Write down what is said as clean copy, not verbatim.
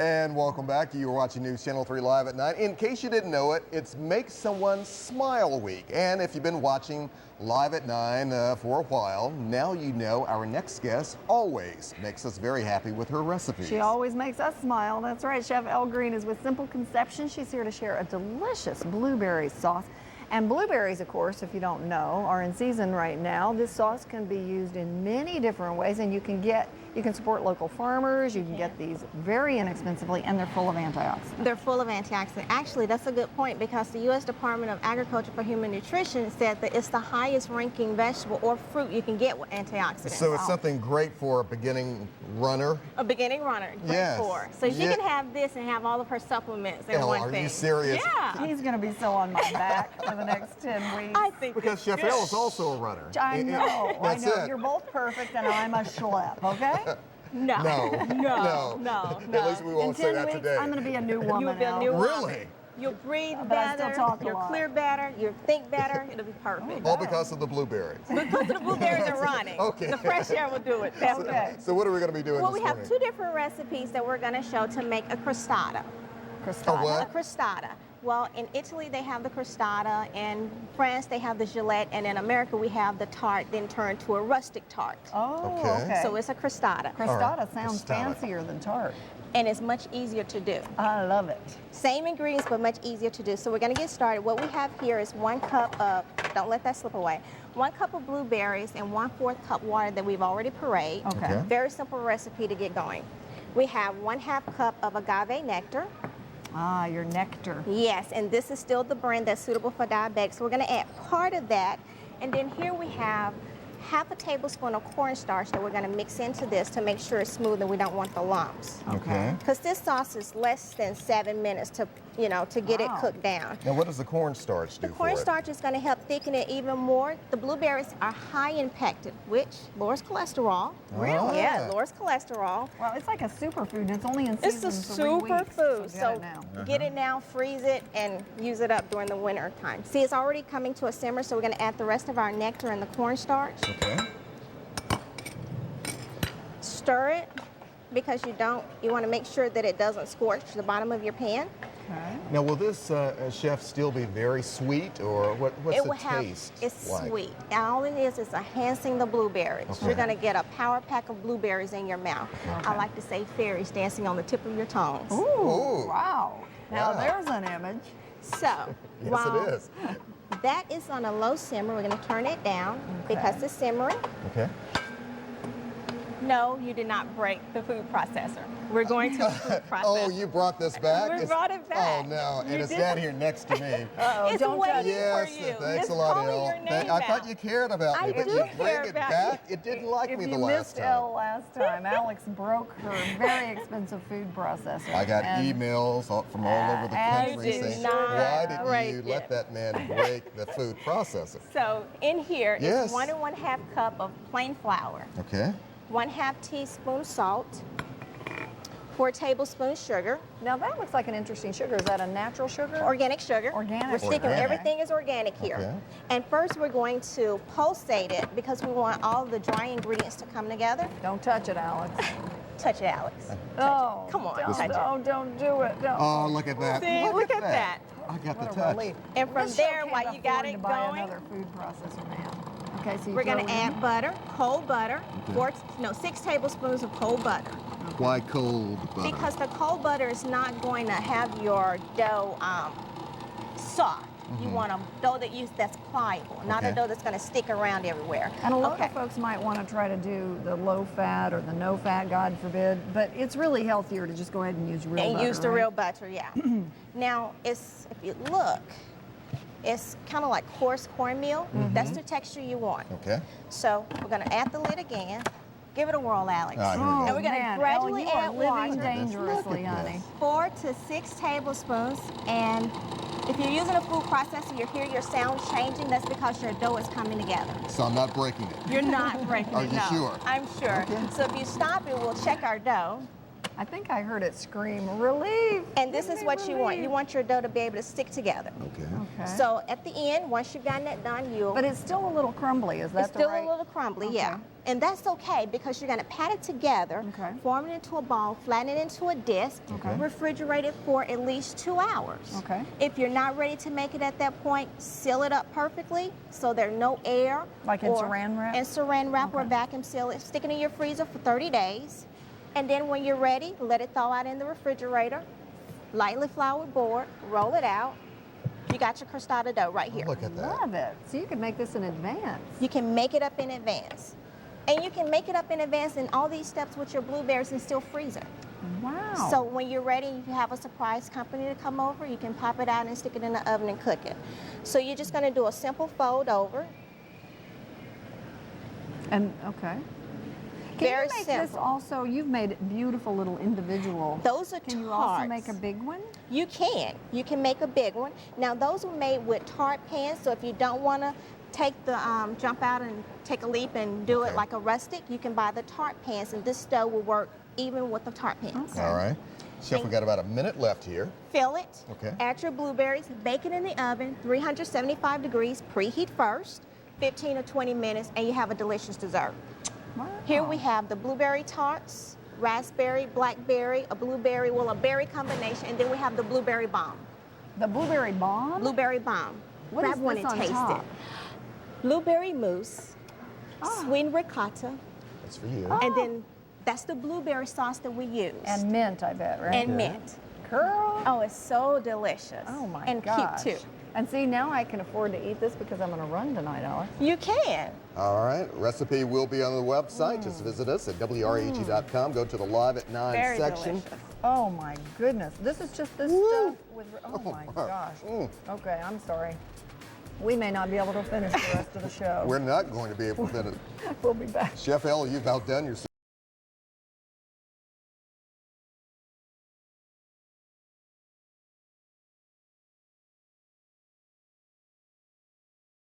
And welcome back. You are watching News Channel 3 Live at 9. In case you didn't know it, it's Make Someone Smile Week. And if you've been watching Live at 9 for a while, now you know our next guest always makes us very happy with her recipes. She always makes us smile. That's right. Chef Elle is with Simple Conception. She's here to share a delicious blueberry sauce. And blueberries, of course, if you don't know, are in season right now. This sauce can be used in many different ways, and you can support local farmers. You can get these very inexpensively, and they're full of antioxidants. They're full of antioxidants. Actually, that's a good point because the U.S. Department of Agriculture for Human Nutrition said that it's the highest ranking vegetable or fruit you can get with antioxidants. So it's something great for a beginning runner? A beginning runner, great for. So she can have this and have all of her supplements in one thing. Are you serious? Yeah. He's going to be so on my back for the next 10 weeks. I think because Chef Elle is also a runner. I know. That's it. You're both perfect, and I'm a schlep, okay? No. At least we won't say that weeks, today. I'm going to be a new woman. You'll be a new Really? woman. You'll breathe But I better, still talk a you'll lot. clear better, you'll think better, it'll be perfect. All because of the blueberries. Because of the blueberries are running. Okay. The fresh air will do it. Okay. So what are we going to be doing Well, this we have morning? 2 different recipes that we're going to show to make a crostata. Crostata. A what? A crostata. Well, in Italy they have the crostata, in France they have the gelette, and in America we have the tart, then turned to a rustic tart. Oh, Okay. okay. So it's a crostata, Crostata sounds Crostata. fancier than tart. and it's much easier to do. I love it. Same ingredients, but much easier to do. So we're going to get started. What we have here is 1 cup of, don't let that slip away, 1 cup of blueberries and 1/4 cup water that we've already pureed. Okay. Very simple recipe to get going. We have 1/2 cup of agave nectar. Ah, your nectar. Yes, and this is still the brand that's suitable for diabetics. So we're going to add part of that. And then here we have 1/2 tablespoon of cornstarch that we're going to mix into this to make sure it's smooth and we don't want the lumps. Okay. Because this sauce is less than 7 minutes to, to get it cooked down. Now, what does the cornstarch do The for it? cornstarch is going to help thicken it even more. The blueberries are high in pectin, which lowers cholesterol. Really? Yeah, lowers cholesterol. Well, it's like a superfood, and it's only in It's season a 3 weeks. superfood. So get it now. Get it now, freeze it, and use it up during the winter time. See, it's already coming to a simmer, so we're going to add the rest of our nectar and the cornstarch. Okay. Stir it because you want to make sure that it doesn't scorch the bottom of your pan. Okay. Now, will this, chef, still be very sweet, or what's It the will have, taste it's like? sweet. And all it is enhancing the blueberries. Okay. You're going to get a power pack of blueberries in your mouth. I like to say fairies dancing on the tip of your tongues. Ooh, wow. Now Wow. there's an image. So, Yes, while it is. that is on a low simmer, we're going to turn it down because it's simmering. Okay. No, you did not break the food processor. We're going to a food processor. Oh, you brought this back? We brought it back. Oh, no, and You it's did. down here next to me. It's don't waiting Yes, for you. thanks It's a lot, calling Elle. your name I thought out. you cared about me, I but do you care bring it about back. It didn't like If me you the last missed time. Elle last time, Alex broke her very expensive food processor. I got And emails from all over the and country you did saying, not why did break you it." let that man break the food processor? So in here Yes. is 1 1/2 cup of plain flour, Okay. 1/2 teaspoon salt, 4 tablespoons sugar, Now that looks like an interesting sugar. Is that a natural sugar? organic sugar. Organic We're sticking, Organic. everything is organic here. Okay. And first we're going to pulsate it because we want all the dry ingredients to come together. Don't touch it, Alex. Touch it, Alex. Oh, Come on, don't, touch it. oh, don't do it. No. Oh, look at that. See, look at that. I got What the a touch. relief. And from This show there, can't while you got afford it to buy going, another food processor now. Okay, so you we're going throw to it in. add butter, cold butter, 6 tablespoons of cold butter. Why cold butter? Because the cold butter is not going to have your dough soft. You want a dough that's pliable, not a Okay. dough that's going to stick around everywhere. And a lot Okay. of folks might want to try to do the low fat or the no fat, God forbid, but it's really healthier to just go ahead and use real And butter, use the right? real butter, yeah. Now, if you look, it's kind of like coarse cornmeal. That's the texture you want. Okay. So we're going to add the lid again. Give it a whirl, Alex. Ah, here we Oh, go. And we're gonna man, gradually Elle, you are add living water. dangerously, Look at honey. this. 4 to 6 tablespoons. And if you're using a food processor, you hear your sound changing. That's because your dough is coming together. So I'm not breaking it. You're not breaking Are it, you no. sure? I'm sure. Okay. So if you stop it, we'll check our dough. I think I heard it scream, relief. And this Give is me what you want. relief. You want your dough to be able to stick together. Okay. Okay. So at the end, once you've gotten that done, you'll... But it's still a little crumbly, is that It's still the right? a little crumbly, Okay. yeah. And that's okay because you're going to pat it together, Okay. form it into a ball, flatten it into a disc, Okay. refrigerate it for at least 2 hours. Okay. If you're not ready to make it at that point, seal it up perfectly so there's no air. Like in saran wrap? In saran wrap or Okay. vacuum seal it. Stick it in your freezer for 30 days. And then when you're ready, let it thaw out in the refrigerator. Lightly floured board, roll it out. You got your crostata dough right here. Look at that. Love it. So you can make this in advance. You can make it up in advance. And you can make it up in advance in all these steps with your blueberries and still freeze it. Wow. So when you're ready, if you have a surprise company to come over, you can pop it out and stick it in the oven and cook it. So you're just going to do a simple fold over. And okay. Can Very you make simple. this also? You've made beautiful little individual. Those are Can you also tarts. make a big one? You can. You can make a big one. Now those were made with tart pans, so if you don't want to take the jump out and take a leap and do Okay. it like a rustic, you can buy the tart pans, and this dough will work even with the tart pans. Okay. All right. Chef, we got about a minute left here. Fill it, Okay. add your blueberries, bake it in the oven, 375 degrees, preheat first, 15 or 20 minutes, and you have a delicious dessert. Wow. Here we have the blueberry tarts, raspberry, blackberry, a blueberry, well, a berry combination, and then we have the blueberry bomb. The blueberry bomb? Blueberry bomb. What Grab is one this and on taste top? it. Blueberry mousse, Ah. sweet ricotta, That's for you. and then that's the blueberry sauce that we use. And mint, I bet, right? And mint. Girl. Oh, it's so delicious. Oh my and gosh. cute too. And see, now I can afford to eat this because I'm going to run tonight, Alice. You can. All right. Recipe will be on the website. Just visit us at WRHE.com. Go to the Live at 9 Very section. delicious. Oh my goodness. This is just this Woo. stuff with, oh my wow. gosh. Mm. Okay, I'm sorry. We may not be able to finish the rest of the show. We're not going to be able to finish. We'll be back. Chef Elle, you've outdone yourself.